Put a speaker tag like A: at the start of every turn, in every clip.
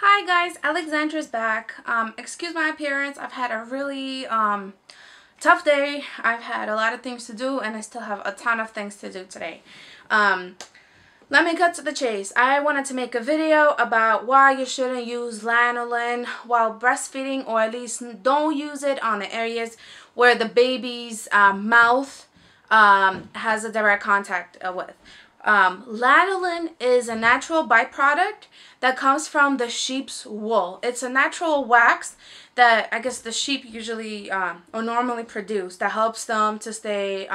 A: Hi guys, Alexandra's back. Excuse my appearance. I've had a really tough day. I've had a lot of things to do and I still have a ton of things to do today. Let me cut to the chase. I wanted to make a video about why you shouldn't use lanolin while breastfeeding, or at least don't use it on the areas where the baby's mouth has a direct contact with. Lanolin is a natural byproduct that comes from the sheep's wool. It's a natural wax that I guess the sheep usually or normally produce that helps them to stay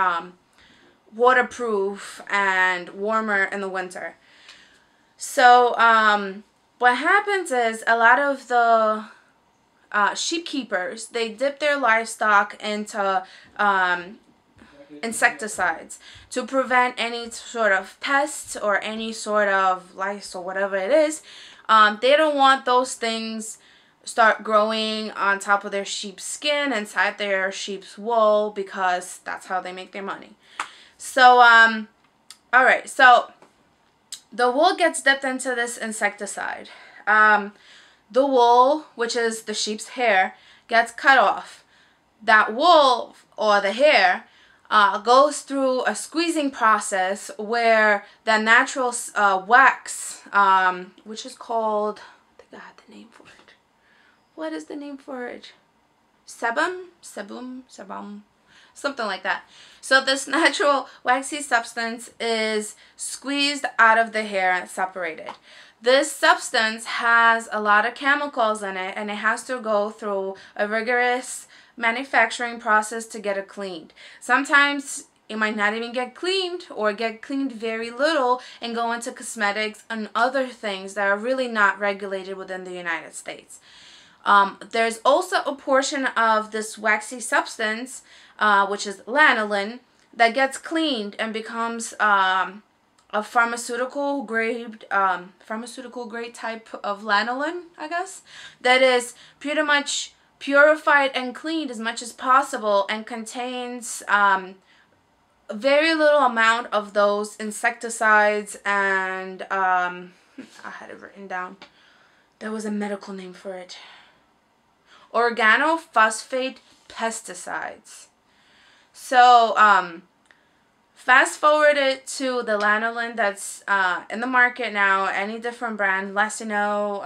A: waterproof and warmer in the winter. So what happens is a lot of the sheep keepers, they dip their livestock into insecticides to prevent any sort of pests or any sort of lice or whatever it is. They don't want those things start growing on top of their sheep's skin, inside their sheep's wool, because that's how they make their money. So alright, so the wool gets dipped into this insecticide. The wool, which is the sheep's hair, gets cut off. That wool or the hair goes through a squeezing process where the natural wax, which is called, I think I had the name for it. What is the name for it? Sebum, something like that. So this natural waxy substance is squeezed out of the hair and separated. This substance has a lot of chemicals in it, and it has to go through a rigorous manufacturing process to get it cleaned. Sometimes it might not even get cleaned, or get cleaned very little and go into cosmetics and other things that are really not regulated within the United States. There's also a portion of this waxy substance, which is lanolin, that gets cleaned and becomes a pharmaceutical grade type of lanolin, I guess, that is pretty much purified and cleaned as much as possible and contains very little amount of those insecticides and I had it written down. There was a medical name for it. Organophosphate pesticides. So fast forward it to the lanolin that's in the market now. Any different brand, Lessino,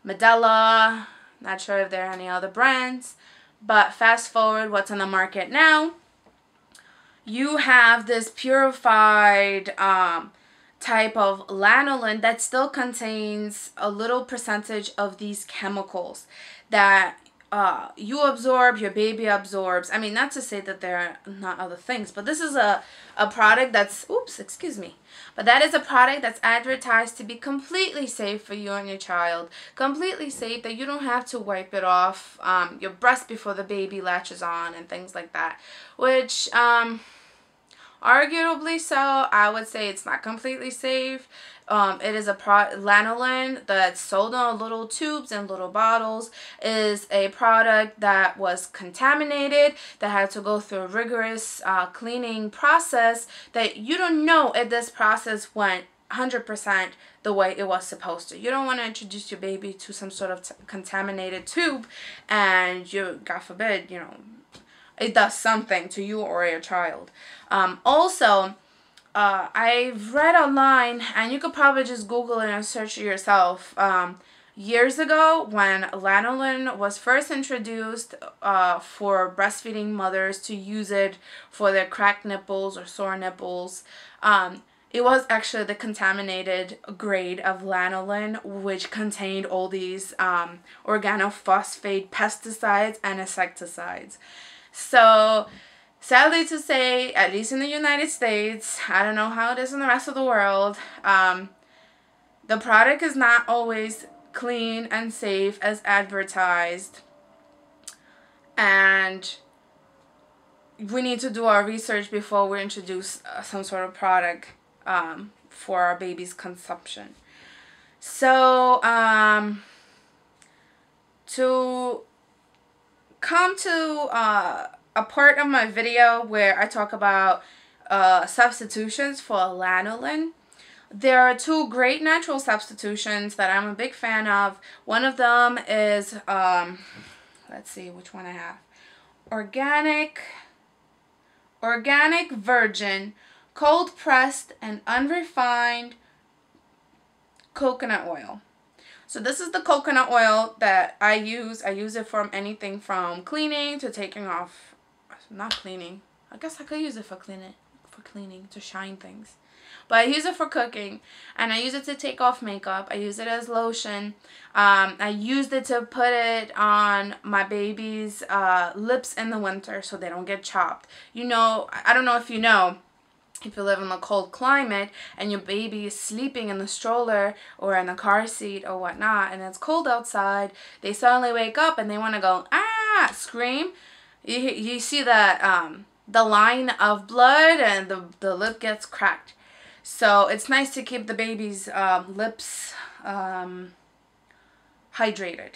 A: Medela. Not sure if there are any other brands, but fast forward what's on the market now. You have this purified type of lanolin that still contains a little percentage of these chemicals that you absorb, your baby absorbs. I mean, not to say that there are not other things, but this is a product that's, but that is a product that's advertised to be completely safe for you and your child. Completely safe, that you don't have to wipe it off your breast before the baby latches on and things like that. Which, arguably so, I would say it's not completely safe. It is a lanolin that's sold in little tubes and little bottles. Is a product that was contaminated, that had to go through a rigorous cleaning process, that you don't know if this process went 100% the way it was supposed to. You don't want to introduce your baby to some sort of contaminated tube and you, God forbid, you know, it does something to you or your child. Also, I've read online, and you could probably just Google it and search it yourself. Years ago, when lanolin was first introduced for breastfeeding mothers to use it for their cracked nipples or sore nipples, it was actually the contaminated grade of lanolin, which contained all these organophosphate pesticides and insecticides. So, sadly to say, at least in the United States, I don't know how it is in the rest of the world, the product is not always clean and safe as advertised. And we need to do our research before we introduce some sort of product for our baby's consumption. So, to come to a part of my video where I talk about substitutions for lanolin. There are two great natural substitutions that I'm a big fan of. One of them is, let's see which one I have. Organic virgin, cold pressed and unrefined coconut oil. So this is the coconut oil that I use. I use it from anything from cleaning to taking off, not cleaning. I guess I could use it for cleaning to shine things. But I use it for cooking, and I use it to take off makeup. I use it as lotion. I used it to put it on my baby's lips in the winter so they don't get chopped. You know, I don't know if you know, if you live in a cold climate and your baby is sleeping in the stroller or in the car seat or whatnot, and it's cold outside, they suddenly wake up and they want to go, ah, scream. You see that the line of blood and the lip gets cracked. So it's nice to keep the baby's lips hydrated.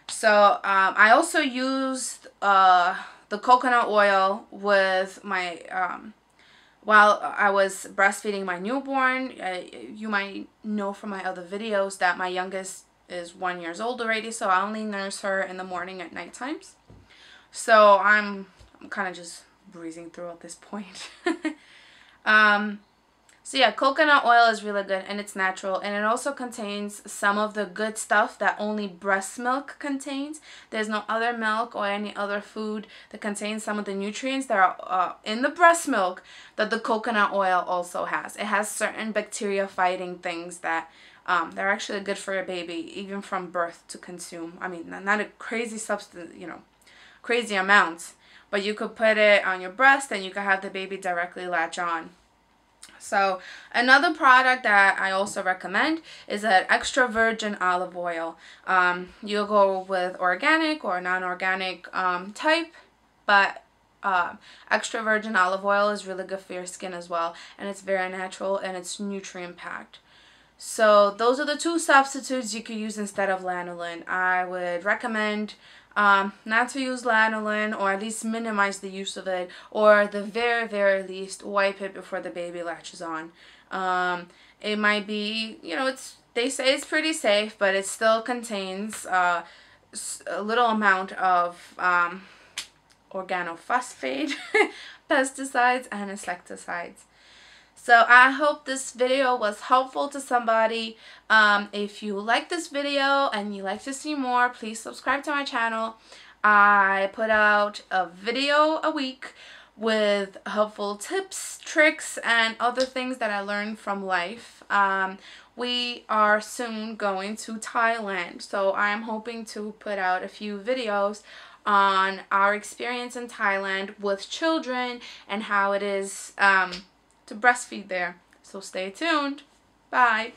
A: So I also used the coconut oil with my while I was breastfeeding my newborn. You might know from my other videos that my youngest is 1 year old already, so I only nurse her in the morning at night times. So I'm kind of just breezing through at this point. So yeah, coconut oil is really good, and it's natural, and it also contains some of the good stuff that only breast milk contains. There's no other milk or any other food that contains some of the nutrients that are in the breast milk that the coconut oil also has. It has certain bacteria fighting things that they're actually good for your baby, even from birth to consume. I mean, not a crazy substance, you know, crazy amounts, but you could put it on your breast and you could have the baby directly latch on. So another product that I also recommend is an extra virgin olive oil. You'll go with organic or non-organic type, but extra virgin olive oil is really good for your skin as well, and it's very natural and it's nutrient packed. So those are the two substitutes you could use instead of lanolin. I would recommend not to use lanolin, or at least minimize the use of it, or the very least wipe it before the baby latches on. It might be, you know, they say it's pretty safe, but it still contains a little amount of organophosphate, pesticides, and insecticides. So I hope this video was helpful to somebody. If you like this video and you like to see more, please subscribe to my channel. I put out a video a week with helpful tips, tricks, and other things that I learned from life. We are soon going to Thailand, so I'm hoping to put out a few videos on our experience in Thailand with children and how it is to breastfeed there. So stay tuned. Bye.